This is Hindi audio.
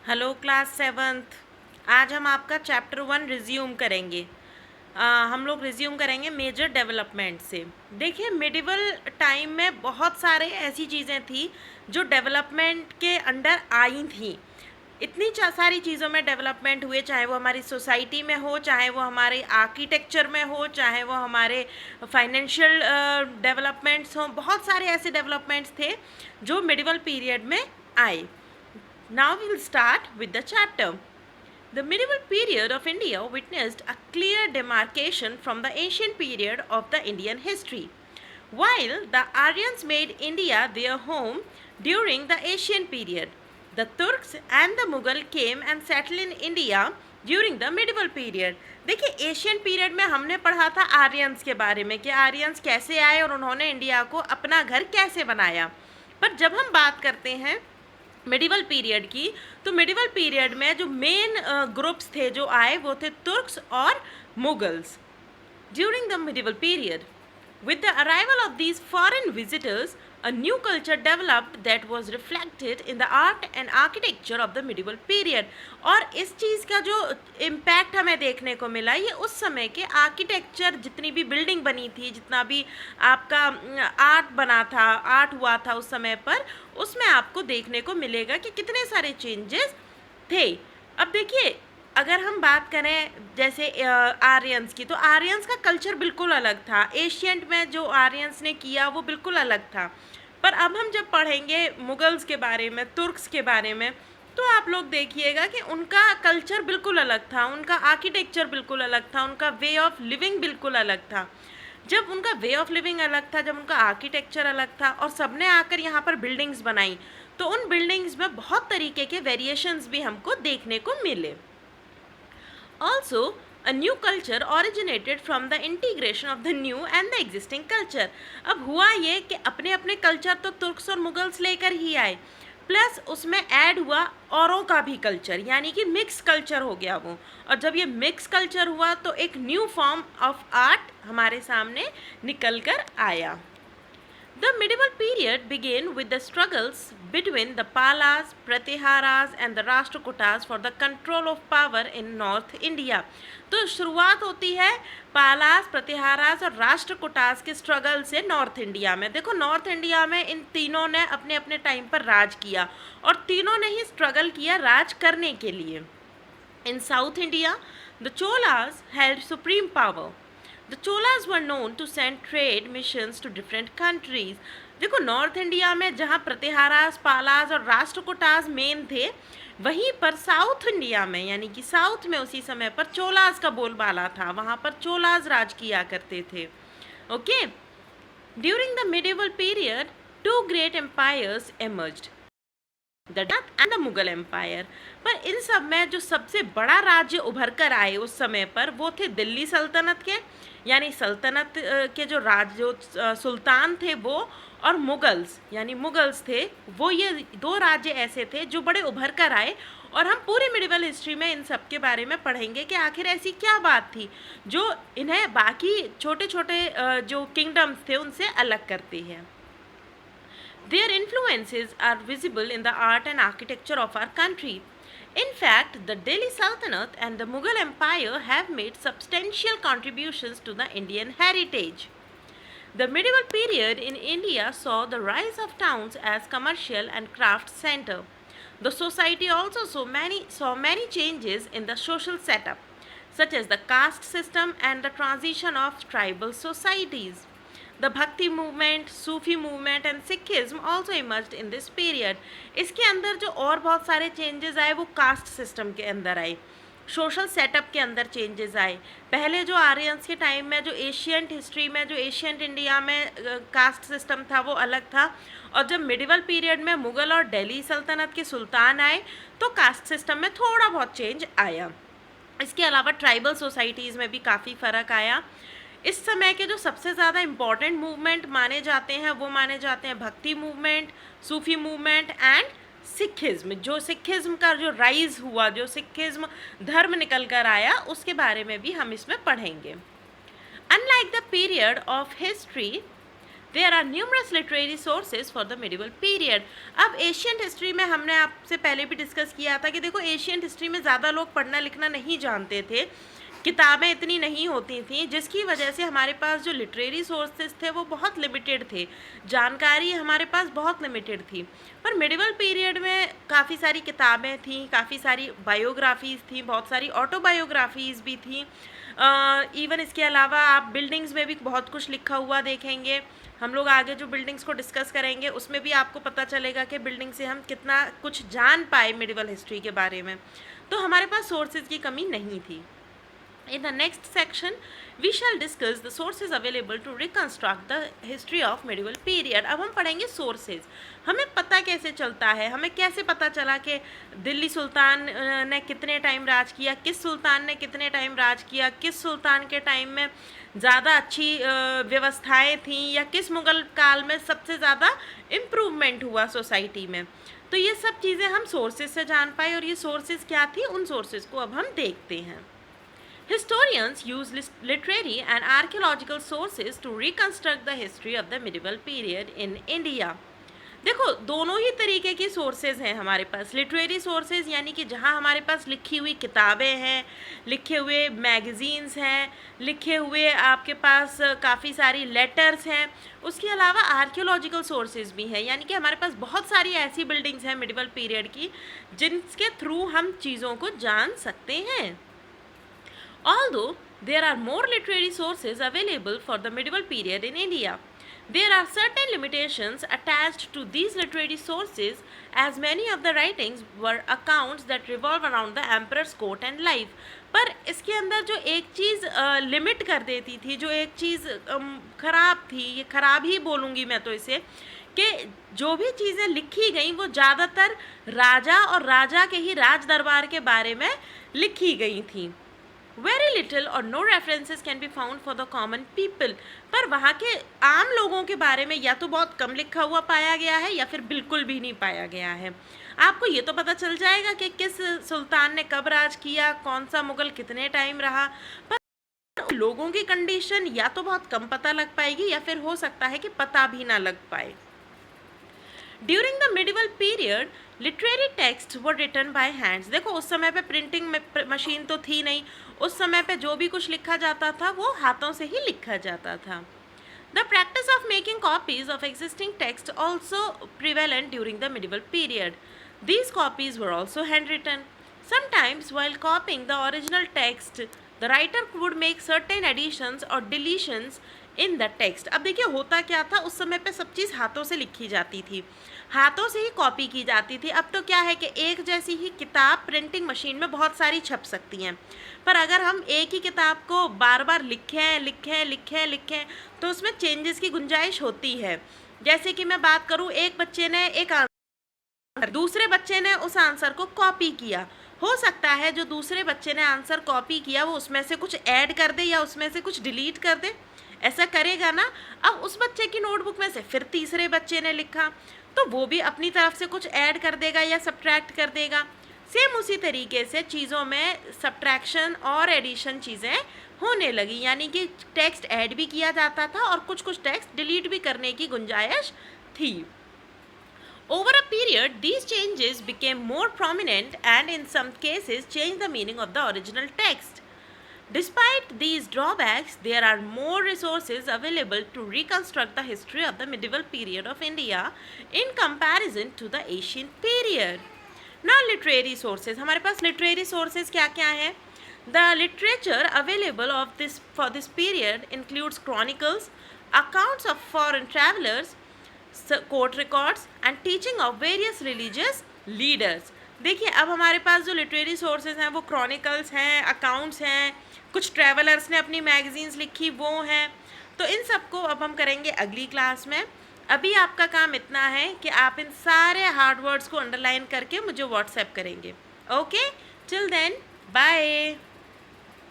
Hello class seventh. आज हम आपका चैप्टर 1 रिज्यूम करेंगे। हम लोग रिज्यूम करेंगे मेजर डेवलपमेंट से। देखिए, मिडिवल टाइम में बहुत सारे ऐसी चीज़ें थी जो डेवलपमेंट के अंडर आई थी। इतनी सारी चीज़ों में डेवलपमेंट हुए, चाहे वो हमारी सोसाइटी में हो, चाहे वो हमारे आर्किटेक्चर में हो, चाहे वो हमारे फाइनेंशियल डेवलपमेंट्स हों। बहुत सारे ऐसे डेवलपमेंट्स थे जो मिडिवल पीरियड में आए। Now we will start with the chapter. The medieval period of India witnessed a clear demarcation from the ancient period of the Indian history. While the Aryans made India their home during the Asian period, the Turks and the Mughal came and settled in India during the medieval period. देखिए, एशियन पीरियड में हमने पढ़ा था आर्यंस के बारे में कि आर्यंस कैसे आए और उन्होंने इंडिया को अपना घर कैसे बनाया। पर जब हम बात करते हैं मिडिवल पीरियड की, तो मिडिवल पीरियड में जो मेन ग्रुप्स थे जो आए वो थे तुर्क्स और Mughals. During the medieval period, with the arrival of these foreign visitors, a new culture developed that was reflected in the art and architecture of the medieval period. और इस चीज़ का जो इम्पैक्ट हमें देखने को मिला, ये उस समय के आर्किटेक्चर, जितनी भी बिल्डिंग बनी थी, जितना भी आपका आर्ट बना था, आर्ट हुआ था उस समय पर, उसमें आपको देखने को मिलेगा कि कितने सारे चेंजेस थे। अब देखिए, अगर हम बात करें जैसे आर्यंस की, तो आर्यंस का कल्चर बिल्कुल अलग था। एशियंट में जो आर्यंस ने किया वो बिल्कुल अलग था। पर अब हम जब पढ़ेंगे मुगल्स के बारे में, तुर्क्स के बारे में, तो आप लोग देखिएगा कि उनका कल्चर बिल्कुल अलग था, उनका आर्किटेक्चर बिल्कुल अलग था, उनका वे ऑफ लिविंग बिल्कुल अलग था। जब उनका वे ऑफ लिविंग अलग था, जब उनका आर्किटेक्चर अलग था और सबने आकर यहाँ पर बिल्डिंग्स बनाई, तो उन बिल्डिंग्स में बहुत तरीके के वेरिएशंस भी हमको देखने को मिले। Also, a new culture originated from the integration of the new and the existing culture. अब हुआ ये कि अपने अपने कल्चर तो तुर्क्स और मुगल्स लेकर ही आए, प्लस उसमें ऐड हुआ औरों का भी कल्चर, यानी कि मिक्स कल्चर हो गया वो। और जब ये मिक्स कल्चर हुआ तो एक न्यू फॉर्म ऑफ आर्ट हमारे सामने निकल कर आया। The medieval period began with the struggles between the Palas, Pratiharas and the Rashtrakutas for the control of power in North India. तो शुरुआत होती है पालास, प्रतिहारास और राष्ट्रकूटास के स्ट्रगल से नॉर्थ इंडिया में। देखो, नॉर्थ इंडिया में इन तीनों ने अपने अपने टाइम पर राज किया और तीनों ने ही स्ट्रगल किया राज करने के लिए। In south India, the Cholas held supreme power. The Cholas were known to send trade missions to different countries. देखो, नॉर्थ इंडिया में जहाँ प्रतिहारास, पालास और राष्ट्रकूटास मेन थे, वहीं पर साउथ इंडिया में, यानी कि साउथ में उसी समय पर चोलास का बोलबाला था, वहाँ पर चोलास राज किया करते थे। Okay, during the medieval period two great empires emerged, the Dutch and the Mughal empire. पर इन सब में जो सबसे बड़ा राज्य उभर कर आए उस समय पर, वो थे दिल्ली सल्तनत के, यानी सल्तनत के जो सुल्तान थे वो, और मुगल्स यानी मुगल्स थे वो। ये दो राज्य ऐसे थे जो बड़े उभर कर आए, और हम पूरी मिडिवल हिस्ट्री में इन सब के बारे में पढ़ेंगे कि आखिर ऐसी क्या बात थी जो इन्हें बाकी छोटे छोटे जो किंगडम्स थे उनसे अलग करती है। Their influences are visible in the art and architecture of our country. In fact, the Delhi Sultanate and the Mughal Empire have made substantial contributions to the Indian heritage. The medieval period in India saw the rise of towns as commercial and craft center. The society also saw many changes in the social setup, such as the caste system and the transition of tribal societies. The Bhakti movement, Sufi movement and Sikhism also emerged in this period. इसके अंदर जो और बहुत सारे चेंजेस आए वो कास्ट सिस्टम के अंदर आए, सोशल सेटअप के अंदर चेंजेस आए। पहले जो आर्यंस के टाइम में, जो एशियंट हिस्ट्री में, जो एशियंट इंडिया में कास्ट सिस्टम था वो अलग था, और जब मिडिवल पीरियड में मुग़ल और दिल्ली सल्तनत के सुल्तान आए तो कास्ट सिस्टम में थोड़ा बहुत चेंज आया। इसके अलावा ट्राइबल सोसाइटीज़ में भी काफ़ी फ़र्क आया। इस समय के जो सबसे ज़्यादा इम्पॉर्टेंट मूवमेंट माने जाते हैं वो माने जाते हैं भक्ति movement, Sufi movement and Sikhism. जो सिखिज्म का जो राइज हुआ, जो सिखिज्म धर्म निकल कर आया, उसके बारे में भी हम इसमें पढ़ेंगे। Unlike the period of history there are numerous literary sources for the medieval period. अब एशियंट हिस्ट्री में हमने आपसे पहले भी डिस्कस किया था कि देखो एशियंट हिस्ट्री में ज़्यादा लोग पढ़ना लिखना नहीं जानते थे, किताबें इतनी नहीं होती थी, जिसकी वजह से हमारे पास जो लिटरेरी सोर्सेज थे वो बहुत लिमिटेड थे, जानकारी हमारे पास बहुत लिमिटेड थी। पर मिडिवल पीरियड में काफ़ी सारी किताबें थीं, काफ़ी सारी बायोग्राफीज़ थी, बहुत सारी ऑटोबायोग्राफीज़ भी थी। इवन इसके अलावा आप बिल्डिंग्स में भी बहुत कुछ लिखा हुआ देखेंगे। हम लोग आगे जो बिल्डिंग्स को डिस्कस करेंगे उसमें भी आपको पता चलेगा कि बिल्डिंग से हम कितना कुछ जान पाए मिडिवल हिस्ट्री के बारे में। तो हमारे पास सोर्सेज की कमी नहीं थी। In the next section, we shall discuss the sources available to reconstruct the history of medieval period. अब हम पढ़ेंगे sources। हमें पता कैसे चलता है, हमें कैसे पता चला कि दिल्ली सुल्तान ने कितने टाइम राज किया, किस सुल्तान ने कितने टाइम राज किया, किस सुल्तान के टाइम में ज़्यादा अच्छी व्यवस्थाएं थीं या किस मुग़ल काल में सबसे ज़्यादा इम्प्रूवमेंट हुआ सोसाइटी में। तो ये सब चीज़ें हम सोर्सेज से जान पाए, और ये सोर्सेज क्या थी, उन सोर्सेज को अब हम देखते हैं। Historians use literary and archaeological sources to reconstruct the history of the medieval period in India. देखो दोनों ही तरीके की सोर्सेज हैं हमारे पास। लिटरेरी सोर्सेज यानी कि जहाँ हमारे पास लिखी हुई किताबें हैं, लिखे हुए मैगज़ीन्स हैं, लिखे हुए आपके पास काफ़ी सारी लेटर्स हैं। उसके अलावा आर्कियोलॉजिकल सोर्सेज भी हैं, यानी कि हमारे पास बहुत सारी ऐसी बिल्डिंग्स हैं मिडिवल पीरियड की जिनके थ्रू हम चीज़ों को जान सकते हैं। Although there are more literary sources available for the medieval period in India, there are certain limitations attached to these literary sources, as many of the writings were accounts that revolve around the emperor's court and life. पर इसके अंदर जो एक चीज़ लिमिट कर देती थी, जो एक चीज़ ख़राब थी, ये ख़राब ही बोलूँगी मैं तो इसे, कि जो भी चीज़ें लिखी गई वो ज़्यादातर राजा और राजा के ही राज दरबार के बारे में लिखी गई थी। Very little or no references can be found for the common people. पर वहाँ के आम लोगों के बारे में या तो बहुत कम लिखा हुआ पाया गया है या फिर बिल्कुल भी नहीं पाया गया है। आपको ये तो पता चल जाएगा कि किस सुल्तान ने कब राज किया, कौन सा मुग़ल कितने टाइम रहा, पर लोगों की कंडीशन या तो बहुत कम पता लग पाएगी या फिर हो सकता है कि पता भी ना लग पाए। During the medieval period, literary texts were written by hands. देखो उस समय पे प्रिंटिंग मशीन तो थी नहीं, उस समय पे जो भी कुछ लिखा जाता था वो हाथों से ही लिखा जाता था। The practice of making copies of existing text also prevalent during the medieval period. These copies were also handwritten. Sometimes while copying the original text, the writer would make certain additions or deletions in the text. अब देखिए होता क्या था, उस समय पे सब चीज़ हाथों से लिखी जाती थी, हाथों से ही कॉपी की जाती थी। अब तो क्या है कि एक जैसी ही किताब प्रिंटिंग मशीन में बहुत सारी छप सकती हैं, पर अगर हम एक ही किताब को बार बार लिखें तो उसमें चेंजेस की गुंजाइश होती है। जैसे कि मैं बात करूँ, एक बच्चे ने एक आंसर, दूसरे बच्चे ने उस आंसर को कॉपी किया, हो सकता है जो दूसरे बच्चे ने आंसर कॉपी किया वो उसमें से कुछ ऐड कर दे या उसमें से कुछ डिलीट कर दे, ऐसा करेगा ना। अब उस बच्चे की नोटबुक में से फिर तीसरे बच्चे ने लिखा तो वो भी अपनी तरफ से कुछ ऐड कर देगा या सब्ट्रैक्ट कर देगा। सेम उसी तरीके से चीज़ों में सब्ट्रैक्शन और एडिशन चीज़ें होने लगी, यानी कि टेक्स्ट ऐड भी किया जाता था और कुछ टेक्स्ट डिलीट भी करने की गुंजाइश थी। Over a period, these changes became more prominent and in some cases changed the meaning of the original text. Despite these drawbacks, there are more resources available to reconstruct the history of the medieval period of India in comparison to the ancient period. Now, literary sources. हमारे पास literary sources क्या हैं? The literature available for this period includes chronicles, accounts of foreign travelers, court records and teaching of various religious leaders. देखिए अब हमारे पास जो लिटरेरी सोर्सेज हैं वो क्रॉनिकल्स हैं, अकाउंट्स हैं, कुछ ट्रैवलर्स ने अपनी मैगजीन्स लिखी वो हैं। तो इन सबको अब हम करेंगे अगली क्लास में। अभी आपका काम इतना है कि आप इन सारे हार्ड वर्ड्स को अंडरलाइन करके मुझे व्हाट्सएप करेंगे। Okay, till then bye.